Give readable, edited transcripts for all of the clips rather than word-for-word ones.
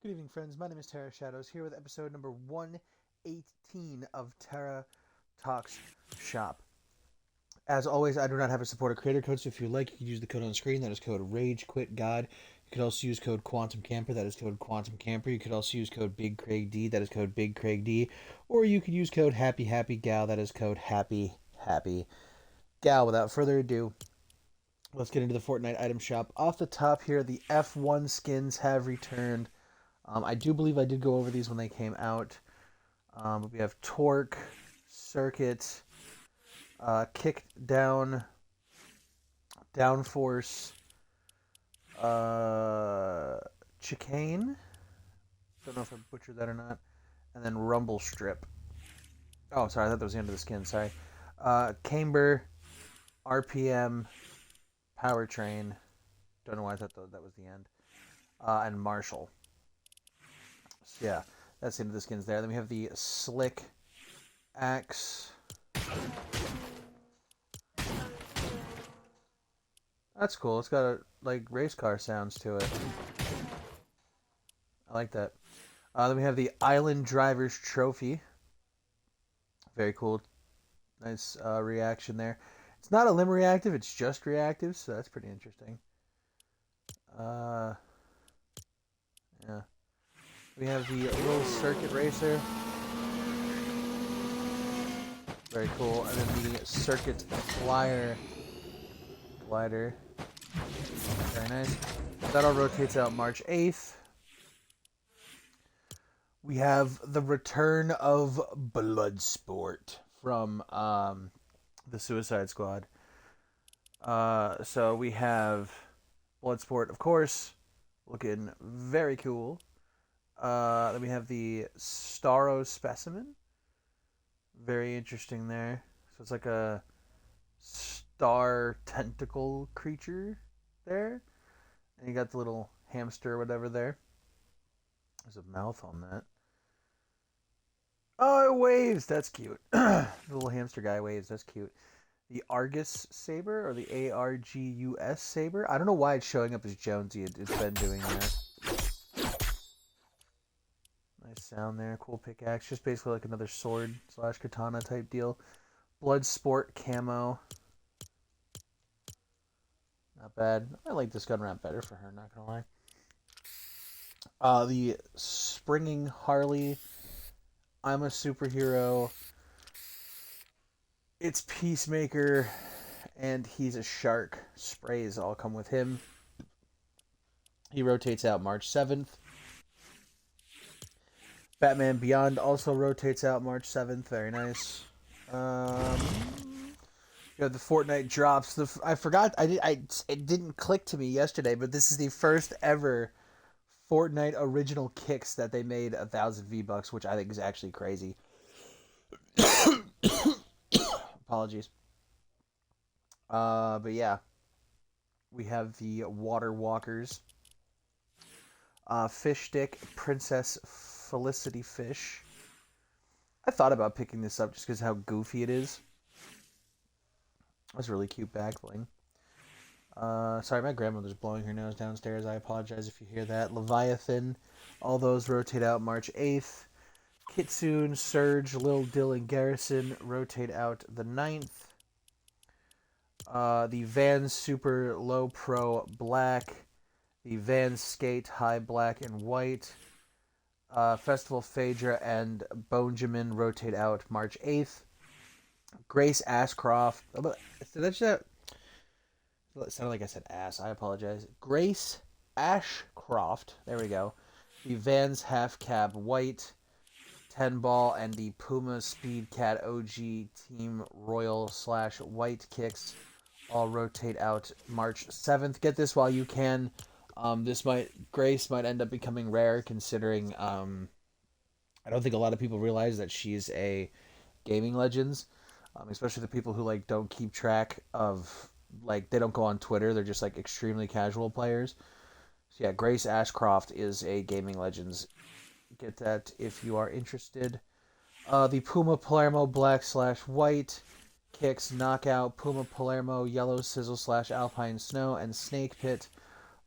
Good evening, friends. My name is Terra Shadows, here with episode number 118 of Terra Talks Shop. As always, I do not have a supporter creator code, so if you like, you can use the code on the screen. That is code RAGEQUITGOD. You could also use code QUANTUMCAMPER. That is code QUANTUMCAMPER. You could also use code BIGCRAIGD. That is code BIGCRAIGD. Or you could use code HAPPYHAPPYGAL. That is code HAPPYHAPPYGAL. Without further ado, let's get into the Fortnite item shop. Off the top here, the F1 skins have returned. I do believe I did go over these when they came out. But we have Torque, Circuit, Kick Down, Downforce, Chicane. Don't know if I butchered that or not. And then Rumble Strip. Oh, sorry, I thought that was the end of the skin. Sorry. Camber, RPM, Powertrain. Don't know why I thought that was the end. And Marshall. So yeah, that's the end of the skins there. Then we have the Slick Axe. That's cool. It's got like race car sounds to it. I like that. Then we have the Island Drivers Trophy. Very cool. Nice reaction there. It's not a limb reactive, it's just reactive, so that's pretty interesting. Yeah. We have the little circuit racer. Very cool. And then the circuit flyer glider. Very nice. That all rotates out March 8th. We have the return of Bloodsport from the Suicide Squad. So we have Bloodsport, of course, looking very cool. Then we have the Starro Specimen. Very interesting there. So it's like a star tentacle creature there. And you got the little hamster or whatever there. There's a mouth on that. Oh, it waves. That's cute. The little hamster guy waves. That's cute. The Argus Saber, or the ARGUS Saber. I don't know why it's showing up as Jonesy. It's been doing that. Nice sound there. Cool pickaxe. Just basically like another sword / katana type deal. Bloodsport camo. Not bad. I like this gun wrap better for her, not gonna lie. The Springing Harley. I'm a superhero. It's Peacemaker, and he's a shark. Sprays all come with him. He rotates out March 7th. Batman Beyond also rotates out March 7th. Very nice. You have the Fortnite drops. I forgot. It didn't click to me yesterday, but this is the first ever Fortnite original kicks that they made 1,000 V-Bucks, which I think is actually crazy. Apologies. But yeah, we have the Water Walkers. Fish Stick Princess Felicity Fish. I thought about picking this up just because how goofy it is. That's a really cute back bling. Sorry, my grandmother's blowing her nose downstairs. I apologize if you hear that. Leviathan. All those rotate out March 8th. Kitsune, Surge, Lil Dill, and Garrison rotate out the 9th. The Vans Super Low Pro Black. The Vans Skate High Black and White. Festival Phaedra and Bonjamin rotate out March 8th. Grace Ashcroft. Did I just it sounded like I said ass. I apologize. Grace Ashcroft. There we go. The Vans Half Cab White. 10 Ball and the Puma Speed Cat OG Team Royal / White Kicks all rotate out March 7th. Get this while you can. Grace might end up becoming rare considering I don't think a lot of people realize that she's a gaming legends, especially the people who like don't keep track of, like, they don't go on Twitter. They're just like extremely casual players. So yeah, Grace Ashcroft is a gaming legends. Get that if you are interested. The Puma Palermo Black / White kicks Knockout, Puma Palermo Yellow Sizzle / Alpine Snow, and Snake Pit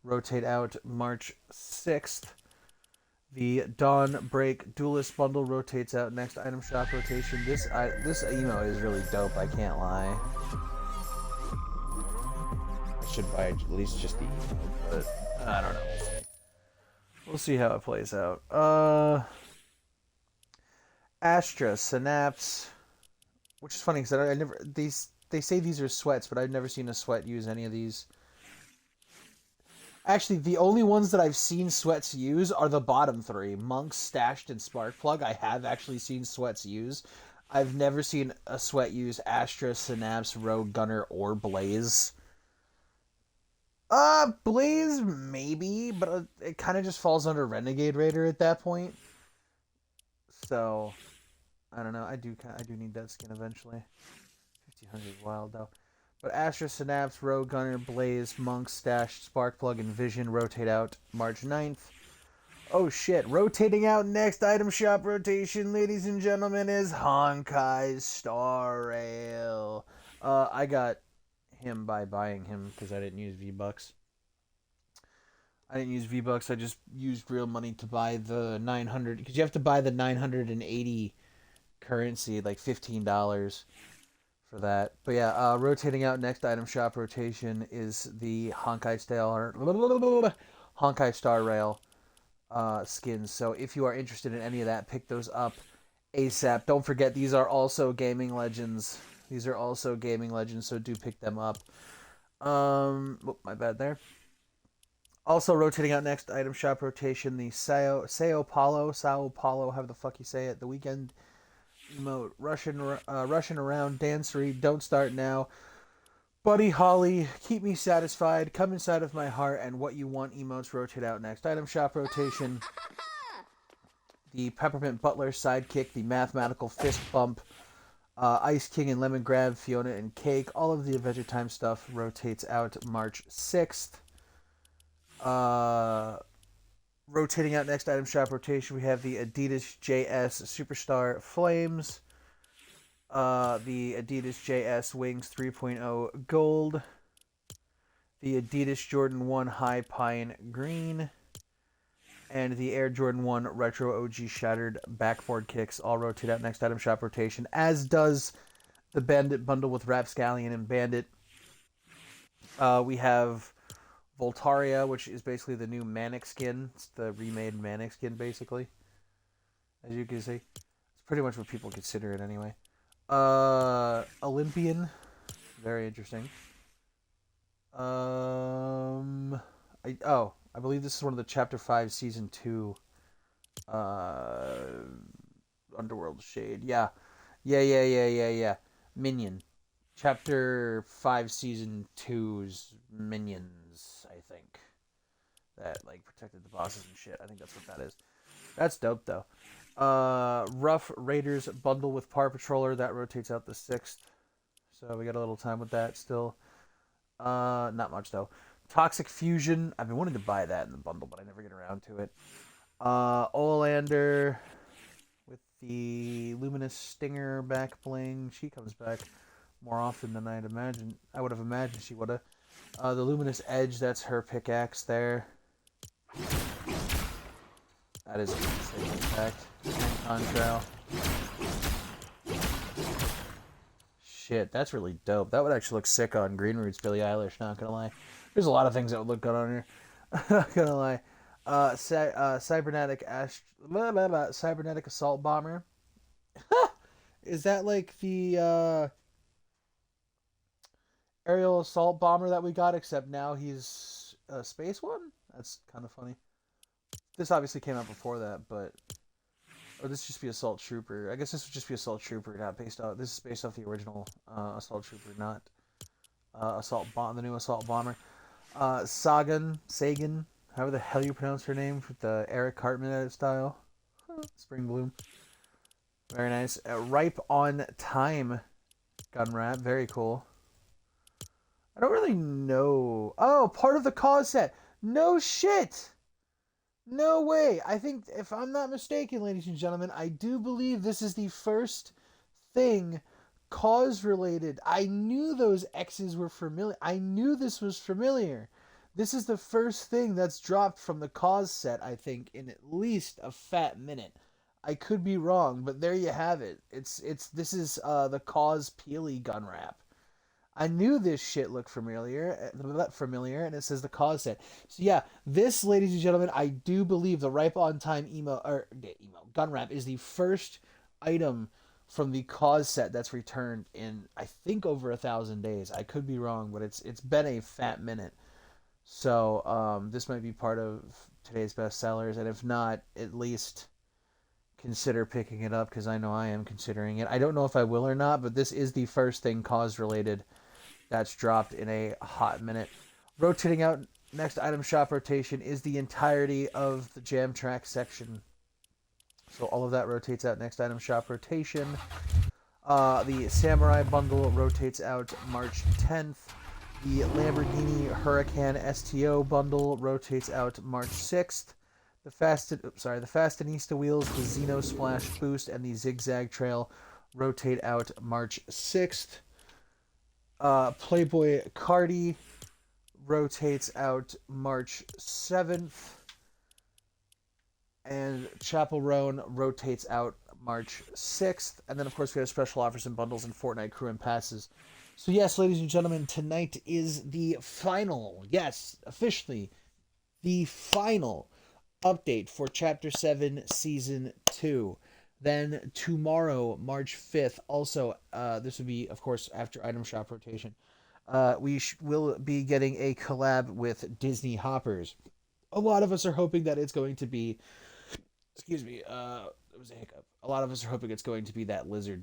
rotate out March 6th. The Dawn Break Duelist bundle rotates out next item shop rotation. This emo is really dope, I can't lie. I should buy at least just the emo, but I don't know. We'll see how it plays out. Astra Synapse, which is funny because I never they say these are sweats, but I've never seen a sweat use any of these. Actually, the only ones that I've seen sweats use are the bottom three: Monks, Stashed, and Sparkplug. I have actually seen sweats use. I've never seen a sweat use Astra, Synapse, Rogue Gunner, or Blaze. Blaze maybe, but it kind of just falls under Renegade Raider at that point. So, I don't know. I do need that skin eventually. 1500 is wild though. But Astra, Synapse, Rogue Gunner, Blaze, Monk, Stash, Sparkplug, and Vision rotate out March 9th. Oh shit, rotating out next item shop rotation, ladies and gentlemen, is Honkai Star Rail. I got him by buying him because I didn't use V-Bucks. I just used real money to buy the 900, because you have to buy the 980 currency, like $15 for that. But yeah, rotating out next item shop rotation is the Honkai Star Rail skins. So if you are interested in any of that, pick those up ASAP. Don't forget, these are also gaming legends. So do pick them up. My bad there. Also rotating out next item shop rotation, the Sao Paulo, however the fuck you say it, the weekend emote, Russian around, dancery, don't start now. Buddy Holly, keep me satisfied, come inside of my heart, and what you want emotes rotate out next item shop rotation. The Peppermint Butler sidekick, the mathematical fist bump, Ice King and Lemon Grab, Fiona and Cake, all of the Adventure Time stuff rotates out March 6th. Rotating out next item shop rotation, we have the Adidas JS Superstar Flames, the Adidas JS Wings 3.0 Gold, the Adidas Jordan 1 High Pine Green, and the Air Jordan 1 Retro OG Shattered Backboard Kicks all rotate out next item shop rotation, as does the Bandit bundle with Rapscallion and Bandit. We have Voltaria, which is basically the new Manic skin. It's the remade Manic skin, basically. As you can see. It's pretty much what people consider it anyway. Olympian. Very interesting. I believe this is one of the Chapter 5 Season 2 Underworld Shade. Yeah. Minion. Chapter 5 Season 2's Minions, I think. That, like, protected the bosses and shit. I think that's what that is. That's dope, though. Rough Raiders bundle with Power Patroller. That rotates out the 6th. So we got a little time with that still. Not much, though. Toxic Fusion. I've been wanting to buy that in the bundle, but I never get around to it. Olander with the Luminous Stinger back bling. She comes back more often than I would have imagined she would have. The Luminous Edge, that's her pickaxe there. That is a sick impact. Contrail. Shit, that's really dope. That would actually look sick on Green Roots Billie Eilish, not gonna lie. There's a lot of things that would look good on here. Not gonna lie. Cybernetic Assault Bomber. Is that like the aerial assault bomber that we got, except now he's a space one? That's kind of funny. This obviously came out before that, but... Or this just be Assault Trooper. I guess this would just be Assault Trooper, not based off... This is based off the original Assault Trooper, not the new Assault Bomber. Sagan, however the hell you pronounce her name, with the Eric Cartman edit style. Spring Bloom. Very nice. Ripe on Time gun wrap, very cool. I don't really know. Oh, part of the cause set. No shit. No way. I think, if I'm not mistaken, ladies and gentlemen, I do believe this is the first thing cause related. I knew those X's were familiar. I knew this was familiar. This is the first thing that's dropped from the Cause set, I think, in at least a fat minute. I could be wrong, but there you have it. This is the Cause Peely gun wrap. I knew this shit looked familiar, and it says the Cause set. So yeah, this, ladies and gentlemen, I do believe the Ripe on Time emo gun wrap is the first item from the Cause set that's returned in, I think, over 1,000 days. I could be wrong, but it's been a fat minute. So this might be part of today's best sellers, and if not, at least consider picking it up because I know I am considering it. I don't know if I will or not, but this is the first thing Cause related that's dropped in a hot minute. Rotating out next item shop rotation is the entirety of the Jam Track section. So all of that rotates out next item shop rotation. The Samurai bundle rotates out March 10th. The Lamborghini Huracan STO bundle rotates out March 6th. The Fashionista wheels, the Xeno Splash Boost, and the Zigzag Trail rotate out March 6th. Playboy Cardi rotates out March 7th. And Chapel Roan rotates out March 6th. And then, of course, we have special offers and bundles and Fortnite crew and passes. So, yes, ladies and gentlemen, tonight is the final, yes, officially, the final update for Chapter 7, Season 2. Then tomorrow, March 5th, also, this would be, of course, after item shop rotation, we will be getting a collab with Disney Hoppers. A lot of us are hoping that it's going to be, excuse me, it was a hiccup. A lot of us are hoping it's going to be that lizard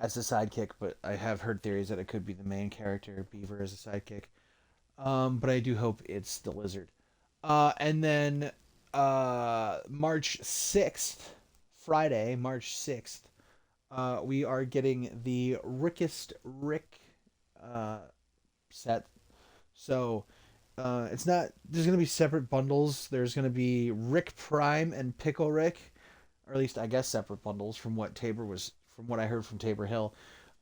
as a sidekick, but I have heard theories that it could be the main character, Beaver, as a sidekick. But I do hope it's the lizard. And then March 6th, Friday, March 6th, we are getting the Rickest Rick set. So it's not, there's going to be separate bundles. There's going to be Rick Prime and Pickle Rick, or at least I guess separate bundles from what I heard from Tabor Hill.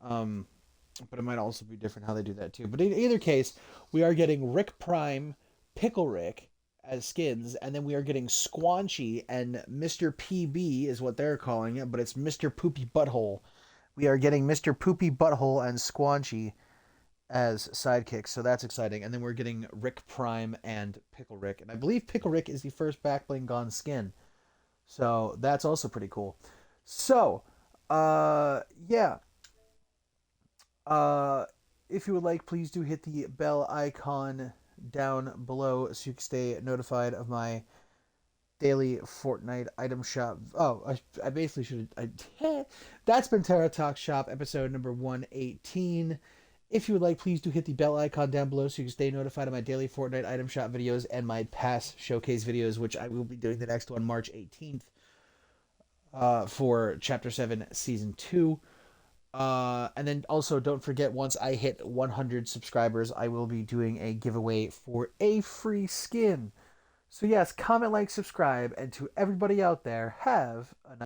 But it might also be different how they do that too. But in either case, we are getting Rick Prime, Pickle Rick as skins, and then we are getting Squanchy and Mr. PB is what they're calling it, but it's Mr. Poopy Butthole. We are getting Mr. Poopy Butthole and Squanchy as sidekicks, so that's exciting. And then we're getting Rick Prime and Pickle Rick, and I believe Pickle Rick is the first Backbling Gone skin, so that's also pretty cool. So, yeah. If you would like, please do hit the bell icon down below so you can stay notified of my daily Fortnite item shop. Oh, I basically should. That's been Terra Talk Shop episode number 118. If you would like, please do hit the bell icon down below so you can stay notified of my daily Fortnite item shop videos and my past showcase videos, which I will be doing the next one March 18th for Chapter 7 Season 2. And then also don't forget, once I hit 100 subscribers, I will be doing a giveaway for a free skin. So yes, comment, like, subscribe, and to everybody out there, have a nice